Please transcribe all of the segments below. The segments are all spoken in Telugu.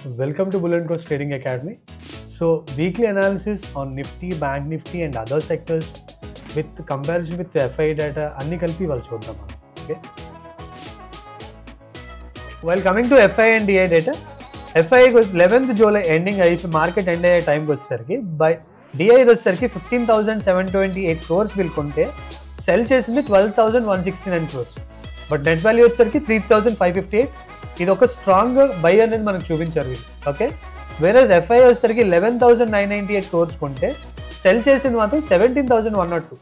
Welcome to Bull & Cross Trading Academy. So, weekly analysis on Nifty, Bank Nifty and other sectors with comparison with FI data అన్ని కలిపి వాళ్ళు చూద్దాం మనం. Okay. While coming to FI and DI data, FI 11th July ending అయిపోయి మార్కెట్ ఎండ్ అయ్యే టైంకి వచ్చేసరికి బై DI వచ్చేసరికి 15,728 crores వీళ్ళు కొంటే సెల్ చేసింది 12,169 crores. బట్ నెట్ వాల్యూ వచ్చేసరికి 3,558. ఇది ఒక స్ట్రాంగ్ బై అనేది మనకు చూపించారు వీళ్ళు. ఓకే, వేరేజ్ FI వచ్చేసరికి 11,998 crores కొంటే సెల్ చేసింది మాత్రం 17,102.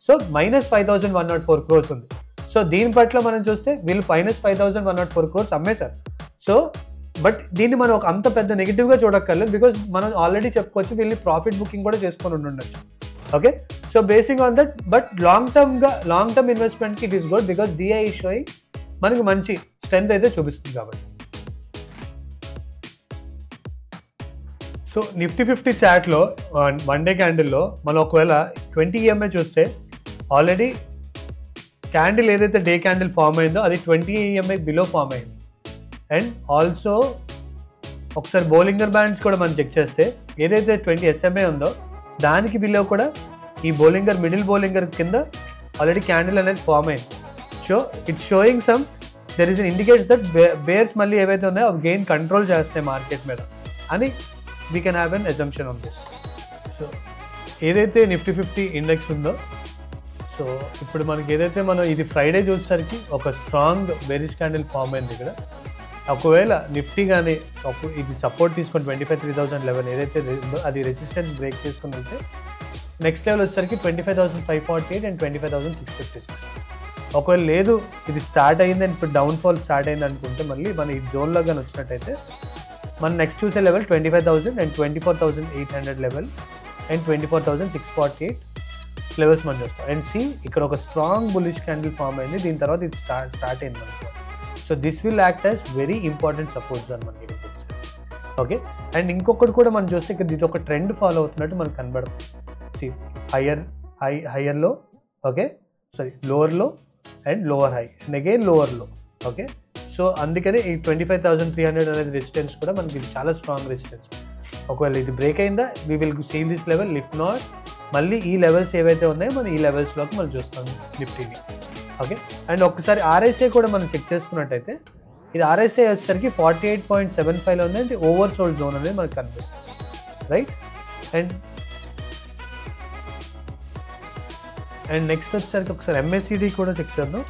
సో మైనస్ 5,104 crores ఉంది. సో దీని పట్ల మనం చూస్తే వీళ్ళు మైనస్ 5,104 crores అమ్మేశారు. సో బట్ దీన్ని మనం ఒక అంత పెద్ద నెగిటివ్గా చూడక్కర్లేదు, బికాజ్ మనం ఆల్రెడీ చెప్పుకోవచ్చు వీళ్ళు ప్రాఫిట్ బుకింగ్ కూడా చేసుకొని ఉండొచ్చు. Okay, so basing on that but long term ఇన్వెస్ట్మెంట్కి it is good because DI is showing మనకి మంచి స్ట్రెంత్ అయితే చూపిస్తుంది కాబట్టి. సో నిఫ్టీ 50 చాట్లో వన్ డే క్యాండిల్లో మనం ఒకవేళ 20 EMA చూస్తే ఆల్రెడీ క్యాండిల్ ఏదైతే డే క్యాండిల్ ఫామ్ అయిందో అది 20 EMA బిలో ఫామ్ అయింది. అండ్ ఆల్సో ఒకసారి బోలింగర్ బ్యాండ్స్ కూడా మనం చెక్ చేస్తే ఏదైతే 20 SMA ఉందో దానికి బిలో కూడా ఈ మిడిల్ బోలింగర్ కింద ఆల్రెడీ క్యాండిల్ అనేది ఫామ్ అయింది. So it's sowing some there is indicates that bears మళ్ళీ ఏవైతే ఉన్నాయో అవి గెయిన్ కంట్రోల్ చేస్తాయి మార్కెట్ మీద అని we can have an assumption on this. So ఏదైతే నిఫ్టీ 50 ఇండెక్స్ ఉందో, సో ఇప్పుడు మనకి ఏదైతే మనం ఇది ఫ్రైడే చూసేసరికి ఒక స్ట్రాంగ్ బేరిష్ క్యాండిల్ ఫామ్ అయింది ఇక్కడ. ఒకవేళ నిఫ్టీ కానీ ఇది సపోర్ట్ తీసుకొని 25,311 ఏదైతే ఉందో అది రెసిస్టెన్స్ బ్రేక్ చేసుకుని వెళ్తే నెక్స్ట్ లెవెల్ వచ్చేసరికి 25,548 అండ్ 25,656. ఒకవేళ లేదు ఇది స్టార్ట్ అయింది అండ్ ఇప్పుడు డౌన్ఫాల్ స్టార్ట్ అయింది అనుకుంటే మళ్ళీ మన ఈ జోన్లో కానీ వచ్చినట్టయితే మనం నెక్స్ట్ చూసే level 25,000 and 24,800 level and 24,648 levels మనం చూస్తాం. అండ్ సి ఇక్కడ ఒక స్ట్రాంగ్ బుల్లిష్ క్యాండిల్ ఫామ్ అయింది, దీని తర్వాత ఇది స్టార్ట్ అయింది మనకి. So this will act as very important support zone మనకి. ఓకే, అండ్ ఇంకొకటి కూడా మనం చూస్తే ఇక్కడ ఇది ఒక ట్రెండ్ ఫాలో అవుతున్నట్టు మనకు కనబడుతుంది. సి హయ్యర్లో, ఓకే సారీ లోవర్లో and lower high and again లోవర్లో. ఓకే, సో అందుకని ఈ 25,300 అనేది రెసిస్టెన్స్ కూడా మనకి చాలా స్ట్రాంగ్ రెసిస్టెన్స్. ఒకవేళ ఇది బ్రేక్ అయిందా we will seal this level, if not మళ్ళీ ఈ లెవెల్స్ ఏవైతే ఉన్నాయో మనం ఈ లెవెల్స్లోకి మనం చూస్తాం నిఫ్టీని. ఓకే, అండ్ ఒక్కసారి RSI కూడా మనం చెక్ చేసుకున్నట్టయితే ఇది RSI వచ్చేసరికి 48.75లో ఉంది, అంటే ఓవర్ సోల్డ్ జోన్ అనేది మనకు కనిపిస్తుంది. రైట్, అండ్ నెక్స్ట్ వచ్చేసరికి ఒకసారి MACD కూడా చెక్ చేద్దాం.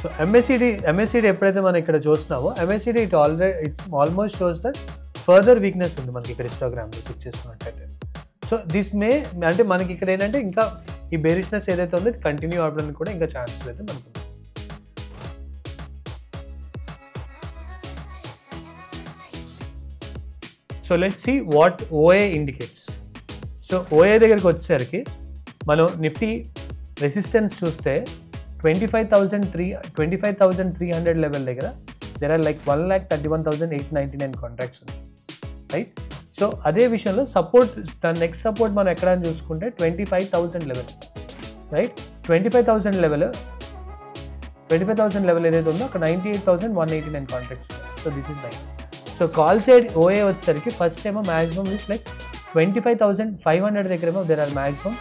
సో MACD ఎప్పుడైతే మనం ఇక్కడ చూస్తున్నామో MACD it almost shows that further weakness ఉంది మనకి ఇక్కడ హిస్టోగ్రామ్లో చెక్ చేసుకున్నట్టయితే. సో దిస్ మే అంటే మనకి ఇక్కడ ఏంటంటే ఇంకా ఈ బేరిష్నెస్ ఏదైతే ఉందో ఇది కంటిన్యూ అవ్వడానికి కూడా ఇంకా ఛాన్సెస్ అయితే మనకు. So let's see what OA indicates. So OA దగ్గరికి వచ్చేసరికి మనం నిఫ్టీ రెసిస్టెన్స్ చూస్తే 25,300 లెవెల్ దగ్గర దెర్ ఆర్ లైక్ 1,31,899 కాంట్రాక్ట్స్ ఉన్నాయి. రైట్, సో అదే విషయంలో సపోర్ట్ దాని నెక్స్ట్ సపోర్ట్ మనం ఎక్కడ అని చూసుకుంటే 25,000 లెవెల్. రైట్, 25,000 లెవెల్ ఏదైతే ఉందో అక్కడ 98,189 contracts. So this is right. So call side OA వచ్చేసరికి ఫస్ట్ ఏమో మ్యాక్సిమం ఇస్ లైక్ 25,500 దగ్గర ఏమో there are maximum.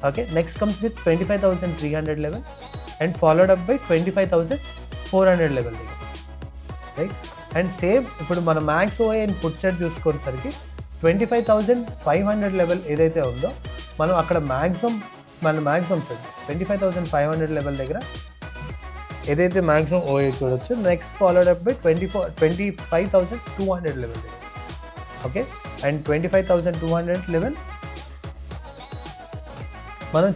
Okay, next comes with 25,300 level and followed up by 25,400 level దగ్గర. రైట్, అండ్ సేమ్ ఇప్పుడు మన max OA and put side చూసుకునేసరికి 25,500 లెవెల్ ఏదైతే ఉందో మనం అక్కడ మ్యాక్సిమం చూడండి 25,500 లెవెల్ దగ్గర ఏదైతే మ్యాక్సిమం OA చూడొచ్చు. Next followed up by 25,200 level దగ్గర. ఓకే, అండ్ 25,200 లెవెల్ మనం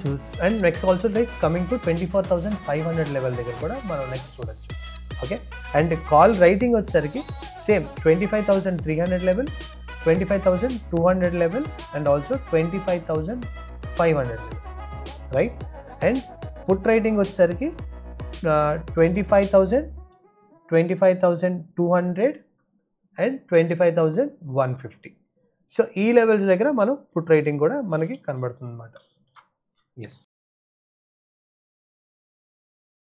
and next also like coming to 24,500 level దగ్గర కూడా మనం నెక్స్ట్ చూడొచ్చు. ఓకే, అండ్ కాల్ రైటింగ్ వచ్చేసరికి same 25,300 level, 25,200 level and also 25,500 level. Right, and put writing వచ్చేసరికి 25,000, 25,200 అండ్ 25,150. సో ఈ లెవెల్స్ దగ్గర మనం పుట్ రైటింగ్ కూడా మనకి కనబడుతుంది అన్నమాట. ఎస్.